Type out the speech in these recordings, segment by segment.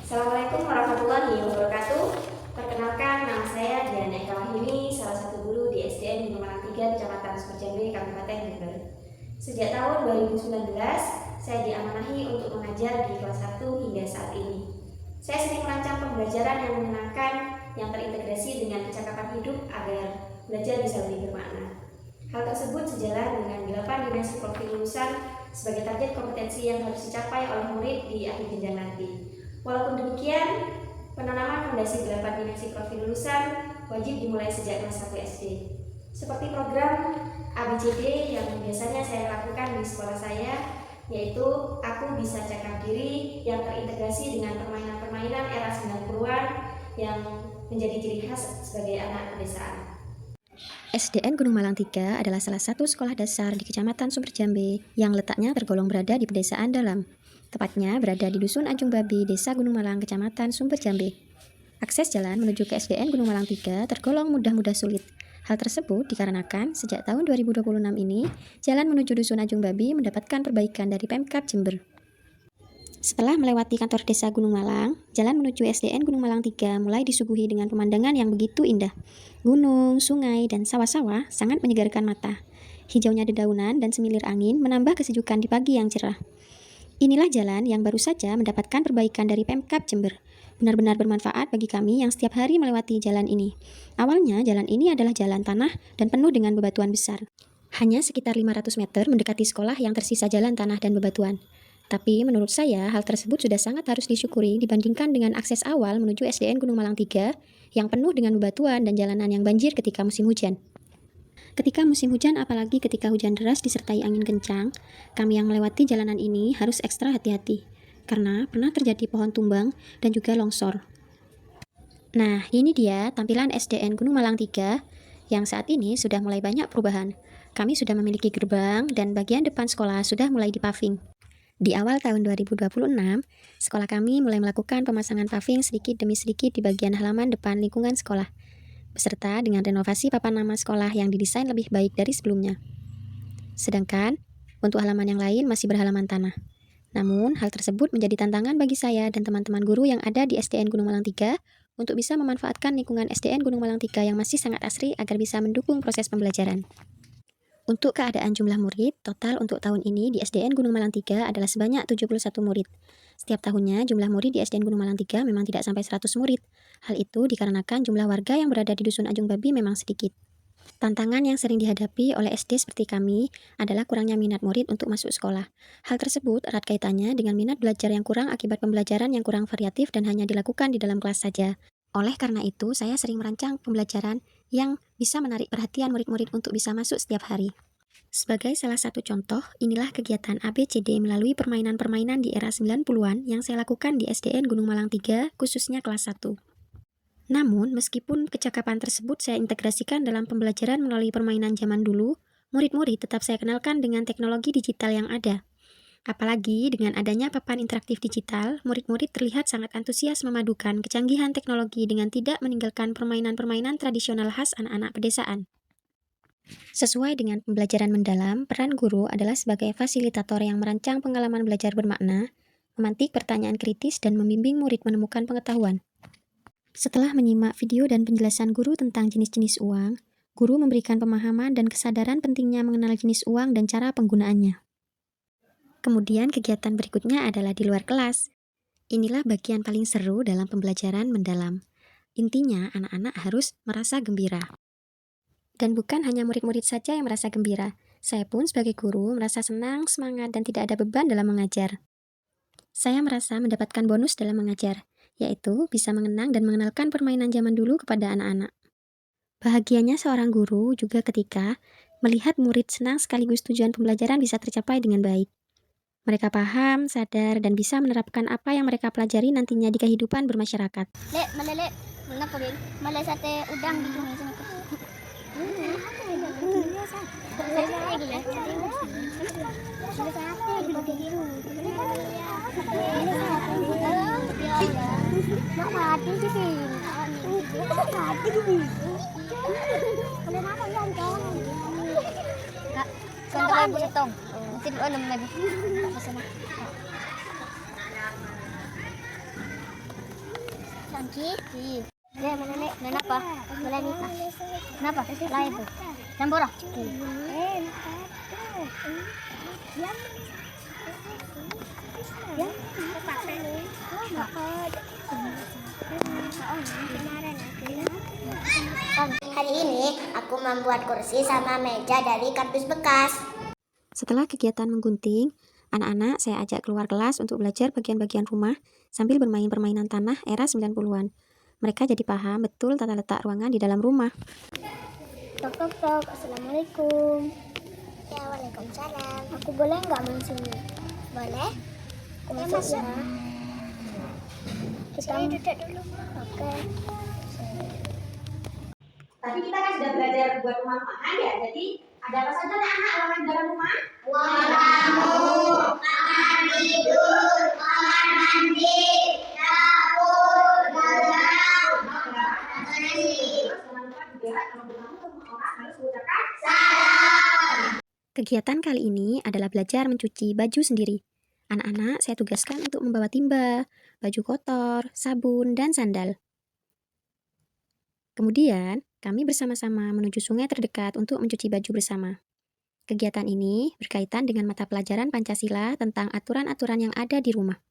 Assalamualaikum warahmatullahi wabarakatuh. Perkenalkan, nama saya Diana Eka Wahimi, salah satu guru di SDN Gunung Malang 3, Kecamatan Sumerjambe, Kabupaten Jember. Sejak tahun 2019, saya diamanahi untuk mengajar di kelas 1 hingga saat ini. Saya sering merancang pembelajaran yang menyenangkan, yang terintegrasi dengan kecakapan hidup agar belajar bisa lebih bermakna. Hal tersebut sejalan dengan 8 dimensi profil lulusan sebagai target kompetensi yang harus dicapai oleh murid di akhir jenjang nanti. Walaupun demikian, penanaman fondasi 8 dimensi profil lulusan wajib dimulai sejak kelas 1 SD. Seperti program ABCD yang biasanya saya lakukan di sekolah saya, yaitu Aku Bisa Cakap Diri yang terintegrasi dengan permainan-permainan era 90-an yang menjadi ciri khas sebagai anak pedesaan. SDN Gunung Malang 3 adalah salah satu sekolah dasar di Kecamatan Sumerjambe yang letaknya tergolong berada di pedesaan dalam. Tepatnya berada di Dusun Ajung Babi, Desa Gunung Malang, Kecamatan Sumerjambe. Akses jalan menuju ke SDN Gunung Malang 3 tergolong mudah sulit. Hal tersebut dikarenakan sejak tahun 2026 ini, jalan menuju Dusun Ajung Babi mendapatkan perbaikan dari Pemkab Jember. Setelah melewati kantor desa Gunung Malang, jalan menuju SDN Gunung Malang 3 mulai disuguhi dengan pemandangan yang begitu indah. Gunung, sungai, dan sawah-sawah sangat menyegarkan mata. Hijaunya dedaunan dan semilir angin menambah kesejukan di pagi yang cerah. Inilah jalan yang baru saja mendapatkan perbaikan dari Pemkab Jember. Benar-benar bermanfaat bagi kami yang setiap hari melewati jalan ini. Awalnya jalan ini adalah jalan tanah dan penuh dengan bebatuan besar. Hanya sekitar 500 meter mendekati sekolah yang tersisa jalan tanah dan bebatuan. Tapi menurut saya hal tersebut sudah sangat harus disyukuri dibandingkan dengan akses awal menuju SDN Gunung Malang 3 yang penuh dengan bebatuan dan jalanan yang banjir ketika musim hujan. Ketika musim hujan, apalagi ketika hujan deras disertai angin kencang, kami yang melewati jalanan ini harus ekstra hati-hati, karena pernah terjadi pohon tumbang dan juga longsor. Nah, ini dia tampilan SDN Gunung Malang 3 yang saat ini sudah mulai banyak perubahan. Kami sudah memiliki gerbang dan bagian depan sekolah sudah mulai dipaving. Di awal tahun 2026, sekolah kami mulai melakukan pemasangan paving sedikit demi sedikit di bagian halaman depan lingkungan sekolah, beserta dengan renovasi papan nama sekolah yang didesain lebih baik dari sebelumnya. Sedangkan, untuk halaman yang lain masih berhalaman tanah. Namun, hal tersebut menjadi tantangan bagi saya dan teman-teman guru yang ada di SDN Gunung Malang 3 untuk bisa memanfaatkan lingkungan SDN Gunung Malang 3 yang masih sangat asri agar bisa mendukung proses pembelajaran. Untuk keadaan jumlah murid, total untuk tahun ini di SDN Gunung Malang 3 adalah sebanyak 71 murid. Setiap tahunnya jumlah murid di SDN Gunung Malang 3 memang tidak sampai 100 murid. Hal itu dikarenakan jumlah warga yang berada di Dusun Ajung Babi memang sedikit. Tantangan yang sering dihadapi oleh SD seperti kami adalah kurangnya minat murid untuk masuk sekolah. Hal tersebut erat kaitannya dengan minat belajar yang kurang akibat pembelajaran yang kurang variatif dan hanya dilakukan di dalam kelas saja. Oleh karena itu, saya sering merancang pembelajaran yang bisa menarik perhatian murid-murid untuk bisa masuk setiap hari. Sebagai salah satu contoh, inilah kegiatan ABCD melalui permainan-permainan di era 90-an yang saya lakukan di SDN Gunung Malang 3, khususnya kelas 1. Namun, meskipun kecakapan tersebut saya integrasikan dalam pembelajaran melalui permainan zaman dulu, murid-murid tetap saya kenalkan dengan teknologi digital yang ada. Apalagi dengan adanya papan interaktif digital, murid-murid terlihat sangat antusias memadukan kecanggihan teknologi dengan tidak meninggalkan permainan-permainan tradisional khas anak-anak pedesaan. Sesuai dengan pembelajaran mendalam, peran guru adalah sebagai fasilitator yang merancang pengalaman belajar bermakna, memantik pertanyaan kritis, dan membimbing murid menemukan pengetahuan. Setelah menyimak video dan penjelasan guru tentang jenis-jenis uang, guru memberikan pemahaman dan kesadaran pentingnya mengenal jenis uang dan cara penggunaannya. Kemudian kegiatan berikutnya adalah di luar kelas. Inilah bagian paling seru dalam pembelajaran mendalam. Intinya, anak-anak harus merasa gembira. Dan bukan hanya murid-murid saja yang merasa gembira. Saya pun sebagai guru merasa senang, semangat, dan tidak ada beban dalam mengajar. Saya merasa mendapatkan bonus dalam mengajar, yaitu bisa mengenang dan mengenalkan permainan zaman dulu kepada anak-anak. Bahagianya seorang guru juga ketika melihat murid senang sekaligus tujuan pembelajaran bisa tercapai dengan baik. Mereka paham, sadar, dan bisa menerapkan apa yang mereka pelajari nantinya di kehidupan bermasyarakat. Lek, malele, menapagin, malay sate udang di dunia sana. Kontrakan po itong. Tinuan naman. Cici. Dia mana nek? Kenapa? Boleh nikah. Kenapa? Lain tuh. Campur ah. Hari ini aku membuat kursi sama meja dari kardus bekas. Setelah kegiatan menggunting, anak-anak saya ajak keluar kelas untuk belajar bagian-bagian rumah sambil bermain permainan tanah era 90-an. Mereka jadi paham betul tata letak ruangan di dalam rumah. Tok tok tok. Assalamualaikum. Ya, waalaikumsalam. Aku boleh nggak main sini? Boleh? Aku masuk ya. Sini duduk dulu. Oke. Tadi kita kan sudah belajar buat rumah-rumahan ya, jadi ada apa saja anak-anak ruangan dalam rumah? Ruang tamu, kamar tidur, kamar mandi, dapur, dalam, kamar mandi. Jangan lupa juga kalau bertamu ke rumah orang harus mengucapkan Kegiatan kali ini adalah belajar mencuci baju sendiri. Anak-anak saya tugaskan untuk membawa timba, baju kotor, sabun, dan sandal. Kemudian, kami bersama-sama menuju sungai terdekat untuk mencuci baju bersama. Kegiatan ini berkaitan dengan mata pelajaran Pancasila tentang aturan-aturan yang ada di rumah.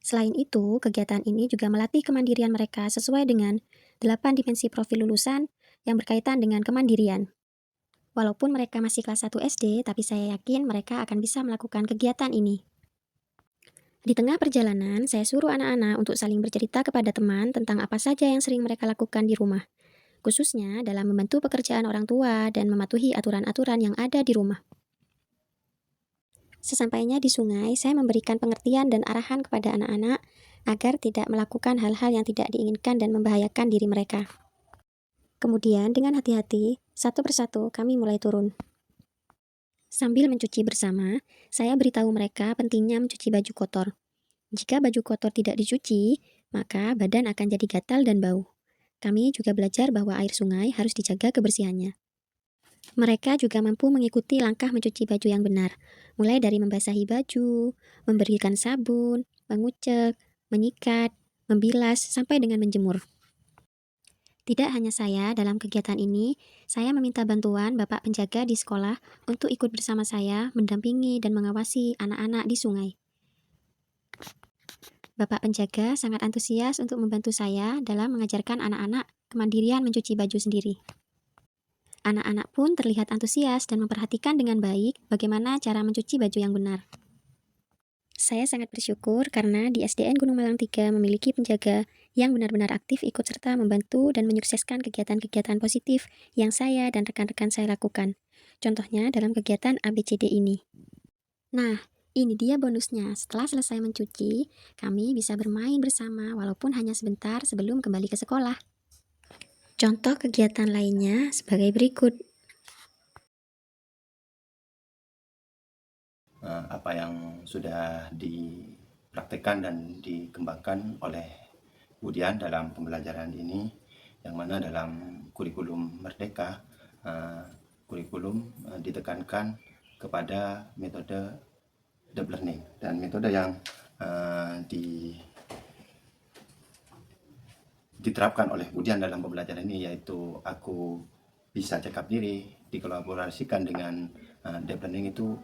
Selain itu, kegiatan ini juga melatih kemandirian mereka sesuai dengan 8 dimensi profil lulusan yang berkaitan dengan kemandirian. Walaupun mereka masih kelas 1 SD, tapi saya yakin mereka akan bisa melakukan kegiatan ini. Di tengah perjalanan, saya suruh anak-anak untuk saling bercerita kepada teman tentang apa saja yang sering mereka lakukan di rumah, khususnya dalam membantu pekerjaan orang tua dan mematuhi aturan-aturan yang ada di rumah. Sesampainya di sungai, saya memberikan pengertian dan arahan kepada anak-anak agar tidak melakukan hal-hal yang tidak diinginkan dan membahayakan diri mereka. Kemudian dengan hati-hati, satu persatu kami mulai turun. Sambil mencuci bersama, saya beritahu mereka pentingnya mencuci baju kotor. Jika baju kotor tidak dicuci, maka badan akan jadi gatal dan bau. Kami juga belajar bahwa air sungai harus dijaga kebersihannya. Mereka juga mampu mengikuti langkah mencuci baju yang benar, mulai dari membasahi baju, memberikan sabun, mengucek, menyikat, membilas, sampai dengan menjemur. Tidak hanya saya, dalam kegiatan ini, saya meminta bantuan Bapak penjaga di sekolah untuk ikut bersama saya mendampingi dan mengawasi anak-anak di sungai. Bapak penjaga sangat antusias untuk membantu saya dalam mengajarkan anak-anak kemandirian mencuci baju sendiri. Anak-anak pun terlihat antusias dan memperhatikan dengan baik bagaimana cara mencuci baju yang benar. Saya sangat bersyukur karena di SDN Gunung Malang 3 memiliki penjaga yang benar-benar aktif ikut serta membantu dan menyukseskan kegiatan-kegiatan positif yang saya dan rekan-rekan saya lakukan. Contohnya dalam kegiatan ABCD ini. Nah, ini dia bonusnya. Setelah selesai mencuci, kami bisa bermain bersama walaupun hanya sebentar sebelum kembali ke sekolah. Contoh kegiatan lainnya sebagai berikut. Apa yang sudah dipraktekkan dan dikembangkan oleh Budian dalam pembelajaran ini, yang mana dalam kurikulum Merdeka, kurikulum ditekankan kepada metode deep learning, dan metode yang diterapkan oleh Budian dalam pembelajaran ini yaitu aku bisa cekap diri, dikolaborasikan dengan deep learning itu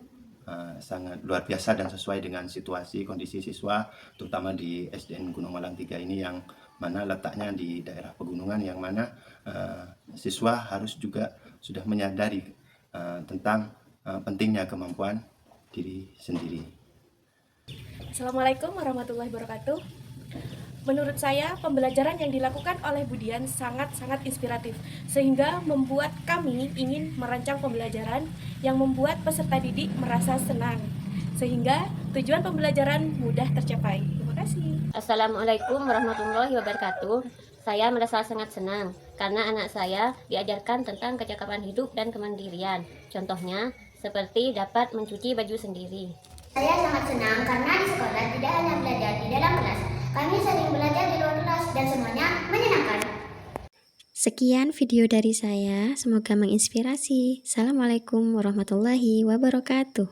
sangat luar biasa dan sesuai dengan situasi kondisi siswa, terutama di SDN Gunung Malang 3 ini yang mana letaknya di daerah pegunungan, yang mana siswa harus juga sudah menyadari tentang pentingnya kemampuan diri sendiri. Assalamualaikum warahmatullahi wabarakatuh. Menurut saya, pembelajaran yang dilakukan oleh Budian sangat-sangat inspiratif, sehingga membuat kami ingin merancang pembelajaran yang membuat peserta didik merasa senang, sehingga tujuan pembelajaran mudah tercapai. Terima kasih. Assalamualaikum warahmatullahi wabarakatuh. Saya merasa sangat senang karena anak saya diajarkan tentang kecakapan hidup dan kemandirian. Contohnya, seperti dapat mencuci baju sendiri. Saya sangat senang karena di sekolah tidak hanya belajar di dalam kelas, kami sering belajar di luar kelas dan semuanya menyenangkan. Sekian video dari saya, semoga menginspirasi. Assalamualaikum warahmatullahi wabarakatuh.